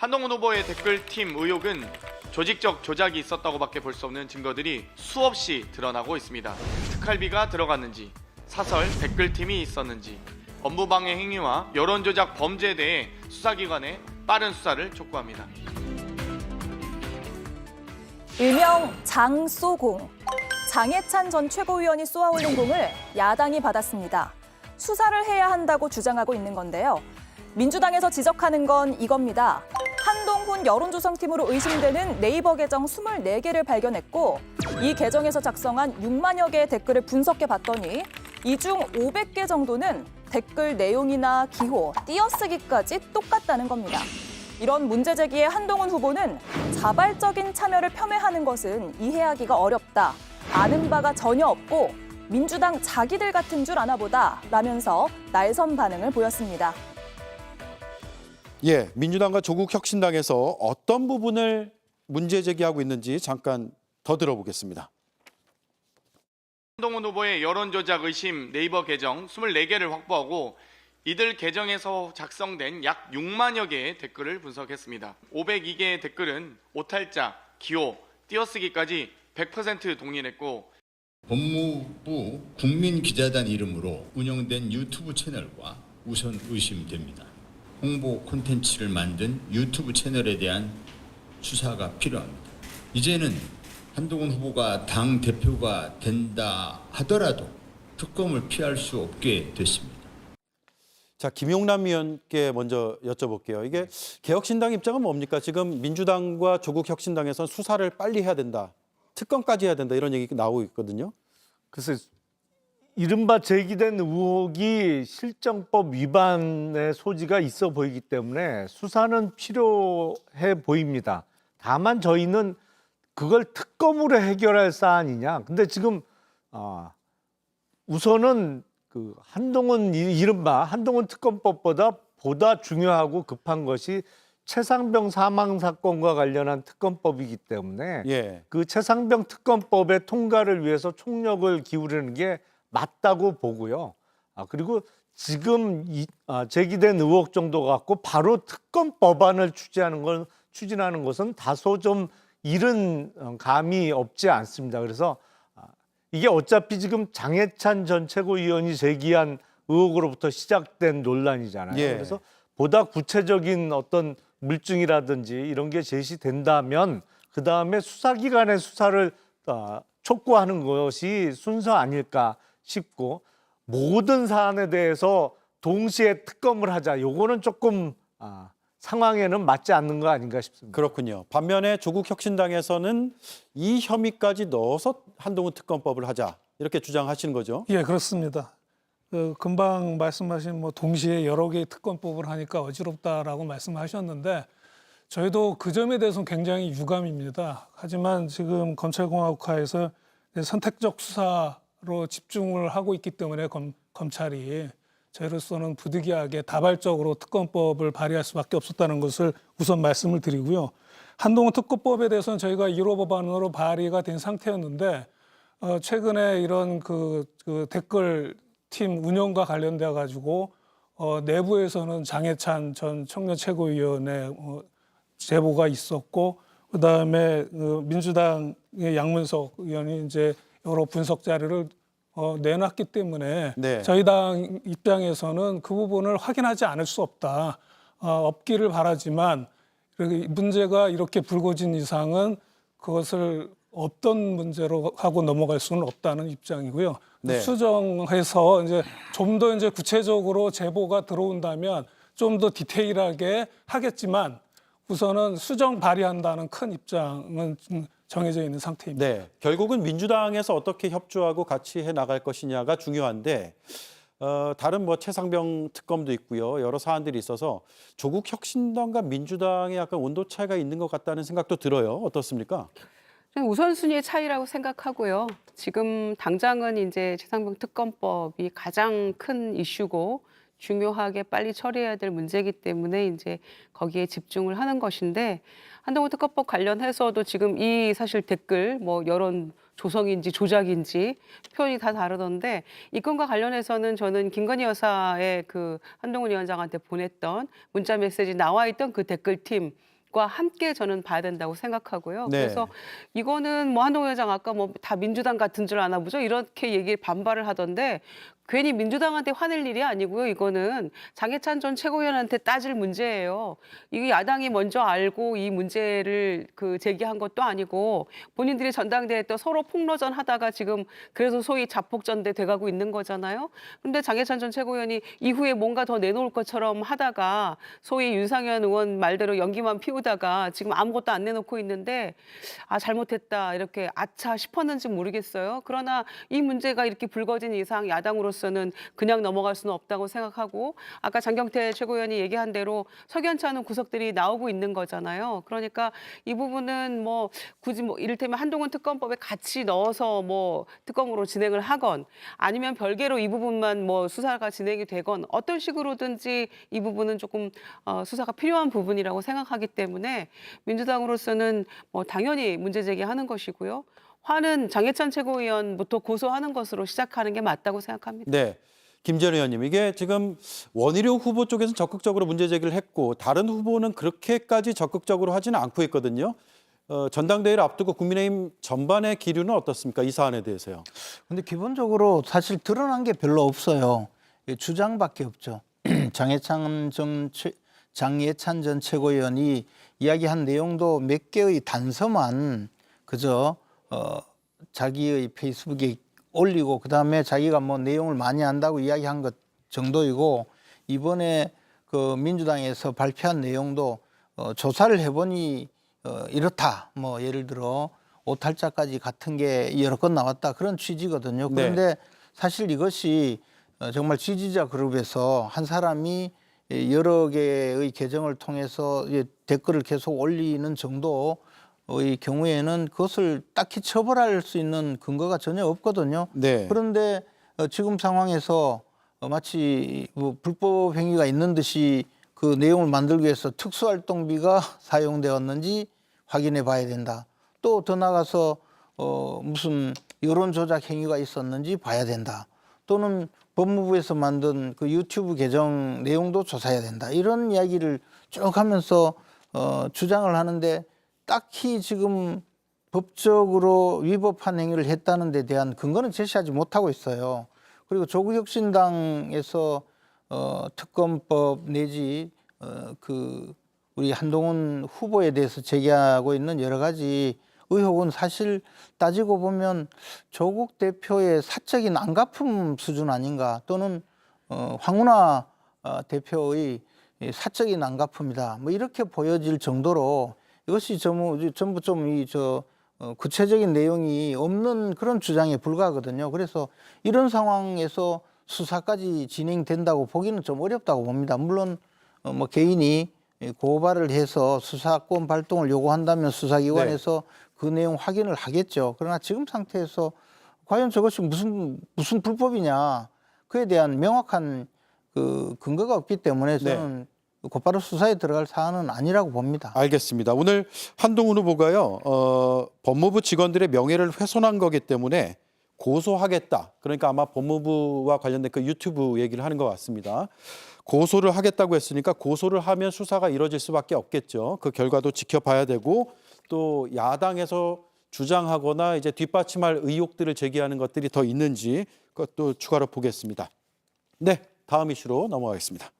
한동훈 후보의 댓글팀 의혹은 조직적 조작이 있었다고밖에 볼 수 없는 증거들이 수없이 드러나고 있습니다. 특활비가 들어갔는지, 사설 댓글팀이 있었는지, 법무방해 행위와 여론조작 범죄에 대해 수사기관의 빠른 수사를 촉구합니다. 일명 장쏘공. 장해찬 전 최고위원이 쏘아올린 공을 야당이 받았습니다. 수사를 해야 한다고 주장하고 있는 건데요. 민주당에서 지적하는 건 이겁니다. 한동훈 여론조성팀으로 의심되는 네이버 계정 24개를 발견했고 이 계정에서 작성한 6만여 개의 댓글을 분석해 봤더니 이 중 500개 정도는 댓글 내용이나 기호, 띄어쓰기까지 똑같다는 겁니다. 이런 문제 제기에 한동훈 후보는 자발적인 참여를 폄훼하는 것은 이해하기가 어렵다. 아는 바가 전혀 없고 민주당 자기들 같은 줄 아나 보다 라면서 날선 반응을 보였습니다. 예, 민주당과 조국혁신당에서 어떤 부분을 문제 제기하고 있는지 잠깐 더 들어보겠습니다. 한동훈 후보의 여론조작 의심 네이버 계정 24개를 확보하고 이들 계정에서 작성된 약 6만여 개의 댓글을 분석했습니다. 502개의 댓글은 오탈자, 기호, 띄어쓰기까지 100% 동일했고 법무부 국민기자단 이름으로 운영된 유튜브 채널과 우선 의심됩니다. 홍보 콘텐츠를 만든 유튜브 채널에 대한 수사가 필요합니다. 이제는 한동훈 후보가 당 대표가 된다 하더라도 특검을 피할 수 없게 됐습니다. 자, 김용남 의원께 먼저 여쭤볼게요. 이게 개혁신당 입장은 뭡니까? 지금 민주당과 조국혁신당에서는 수사를 빨리 해야 된다. 특검까지 해야 된다. 이런 얘기가 나오고 있거든요. 그래서 이른바 제기된 의혹이 실정법 위반의 소지가 있어 보이기 때문에 수사는 필요해 보입니다. 다만 저희는 그걸 특검으로 해결할 사안이냐. 근데 지금 우선은 그 한동훈 이른바 한동훈 특검법보다 보다 중요하고 급한 것이 최상병 사망 사건과 관련한 특검법이기 때문에 예. 그 최상병 특검법의 통과를 위해서 총력을 기울이는 게 맞다고 보고요. 그리고 지금 제기된 의혹 정도 갖고 바로 특검 법안을 추진하는 것은 다소 좀 이른 감이 없지 않습니다. 그래서 이게 어차피 지금 장해찬 전 최고위원이 제기한 의혹으로부터 시작된 논란이잖아요. 예. 그래서 보다 구체적인 어떤 물증이라든지 이런 게 제시된다면 그다음에 수사기관의 수사를 촉구하는 것이 순서 아닐까 싶고 모든 사안에 대해서 동시에 특검을 하자. 요거는 조금 상황에는 맞지 않는 거 아닌가 싶습니다. 그렇군요. 반면에 조국혁신당에서는 이 혐의까지 넣어서 한동훈 특검법을 하자. 이렇게 주장하시는 거죠. 예, 그렇습니다. 금방 말씀하신 동시에 여러 개의 특검법을 하니까 어지럽다라고 말씀하셨는데 저희도 그 점에 대해서는 굉장히 유감입니다. 하지만 지금 검찰공화국화에서 선택적 수사로 집중을 하고 있기 때문에 검찰이 저희로서는 부득이하게 다발적으로 특검법을 발의할 수밖에 없었다는 것을 우선 말씀을 드리고요. 한동훈 특검법에 대해서는 저희가 1호 법안으로 발의가 된 상태였는데 최근에 이런 그 댓글 팀 운영과 관련돼 가지고 내부에서는 장해찬 전 청년 최고위원의 제보가 있었고 그다음에 민주당의 양문석 의원이 이제 여러 분석 자료를 내놨기 때문에 네. 저희 당 입장에서는 그 부분을 확인하지 않을 수 없다. 없기를 바라지만 문제가 이렇게 불거진 이상은 그것을 없던 문제로 하고 넘어갈 수는 없다는 입장이고요. 네. 수정해서 이제 좀 더 이제 구체적으로 제보가 들어온다면 좀 더 디테일하게 하겠지만 우선은 수정 발의한다는 큰 입장은 정해져 있는 상태입니다. 네, 결국은 민주당에서 어떻게 협조하고 같이 해 나갈 것이냐가 중요한데 다른 최상병 특검도 있고요. 여러 사안들이 있어서 조국혁신당과 민주당의 약간 온도 차이가 있는 것 같다는 생각도 들어요. 어떻습니까? 우선순위의 차이라고 생각하고요. 지금 당장은 이제 최상병 특검법이 가장 큰 이슈고 중요하게 빨리 처리해야 될 문제이기 때문에 이제 거기에 집중을 하는 것인데 한동훈 특검법 관련해서도 지금 이 사실 댓글 여론 조성인지 조작인지 표현이 다 다르던데 이 건과 관련해서는 저는 김건희 여사의 그 한동훈 위원장한테 보냈던 문자 메시지 나와 있던 그 댓글팀 과 함께 저는 봐야 된다고 생각하고요. 네. 그래서 이거는 뭐 한동훈 회장 아까 뭐 다 민주당 같은 줄 아나 보죠. 이렇게 반발을 하던데 괜히 민주당한테 화낼 일이 아니고요. 이거는 장해찬 전 최고위원한테 따질 문제예요. 이게 야당이 먼저 알고 이 문제를 제기한 것도 아니고 본인들이 전당대회 때 서로 폭로전 하다가 지금 그래서 소위 자폭전대 돼가고 있는 거잖아요. 그런데 장해찬 전 최고위원이 이후에 뭔가 더 내놓을 것처럼 하다가 소위 윤상현 의원 말대로 연기만 피우다가 지금 아무것도 안 내놓고 있는데 아 잘못했다 이렇게 아차 싶었는지 모르겠어요. 그러나 이 문제가 이렇게 불거진 이상 야당으로서는 그냥 넘어갈 수는 없다고 생각하고 아까 장경태 최고위원이 얘기한 대로 석연치 않은 구석들이 나오고 있는 거잖아요. 그러니까 이 부분은 뭐 굳이 뭐 이를테면 한동훈 특검법에 같이 넣어서 뭐 특검으로 진행을 하건 아니면 별개로 이 부분만 뭐 수사가 진행이 되건 어떤 식으로든지 이 부분은 조금 수사가 필요한 부분이라고 생각하기 때문에 민주당으로서는 뭐 당연히 문제 제기하는 것이고요. 화는 장해찬 최고위원부터 고소하는 것으로 시작하는 게 맞다고 생각합니다. 네. 김재현 의원님, 이게 지금 원희룡 후보 쪽에서는 적극적으로 문제 제기를 했고 다른 후보는 그렇게까지 적극적으로 하지는 않고 있거든요. 전당대회를 앞두고 국민의힘 전반의 기류는 어떻습니까? 이 사안에 대해서요. 근데 기본적으로 사실 드러난 게 별로 없어요. 주장밖에 없죠. 장해찬 전 최고위원이 이야기한 내용도 몇 개의 단서만 그저 자기의 페이스북에 올리고 그다음에 자기가 뭐 내용을 많이 안다고 이야기한 것 정도이고 이번에 그 민주당에서 발표한 내용도 조사를 해보니 이렇다. 뭐 예를 들어 오탈자까지 같은 게 여러 건 나왔다. 그런 취지거든요. 그런데 네. 사실 이것이 정말 지지자 그룹에서 한 사람이 여러 개의 계정을 통해서 댓글을 계속 올리는 정도의 경우에는 그것을 딱히 처벌할 수 있는 근거가 전혀 없거든요. 네. 그런데 지금 상황에서 마치 뭐 불법 행위가 있는 듯이 그 내용을 만들기 위해서 특수활동비가 사용되었는지 확인해 봐야 된다. 또 더 나가서 무슨 여론 조작 행위가 있었는지 봐야 된다. 또는 법무부에서 만든 그 유튜브 계정 내용도 조사해야 된다. 이런 이야기를 쭉 하면서 주장을 하는데 딱히 지금 법적으로 위법한 행위를 했다는 데 대한 근거는 제시하지 못하고 있어요. 그리고 조국혁신당에서 특검법 내지 그 우리 한동훈 후보에 대해서 제기하고 있는 여러 가지 의혹은 사실 따지고 보면 조국 대표의 사적인 안갚음 수준 아닌가 또는 황운하 대표의 사적인 안갚음이다. 뭐 이렇게 보여질 정도로 이것이 전부 좀 구체적인 내용이 없는 그런 주장에 불과하거든요. 그래서 이런 상황에서 수사까지 진행된다고 보기는 좀 어렵다고 봅니다. 물론 뭐 개인이 고발을 해서 수사권 발동을 요구한다면 수사기관에서 그 내용 확인을 하겠죠. 그러나 지금 상태에서 과연 저것이 무슨 불법이냐 그에 대한 명확한 그 근거가 없기 때문에 저는 곧바로 수사에 들어갈 사안은 아니라고 봅니다. 알겠습니다. 오늘 한동훈 후보가요. 법무부 직원들의 명예를 훼손한 거기 때문에 고소하겠다. 그러니까 아마 법무부와 관련된 그 유튜브 얘기를 하는 것 같습니다. 고소를 하겠다고 했으니까 고소를 하면 수사가 이뤄질 수밖에 없겠죠. 그 결과도 지켜봐야 되고 또 야당에서 주장하거나 이제 뒷받침할 의혹들을 제기하는 것들이 더 있는지 그것도 추가로 보겠습니다. 네, 다음 이슈로 넘어가겠습니다.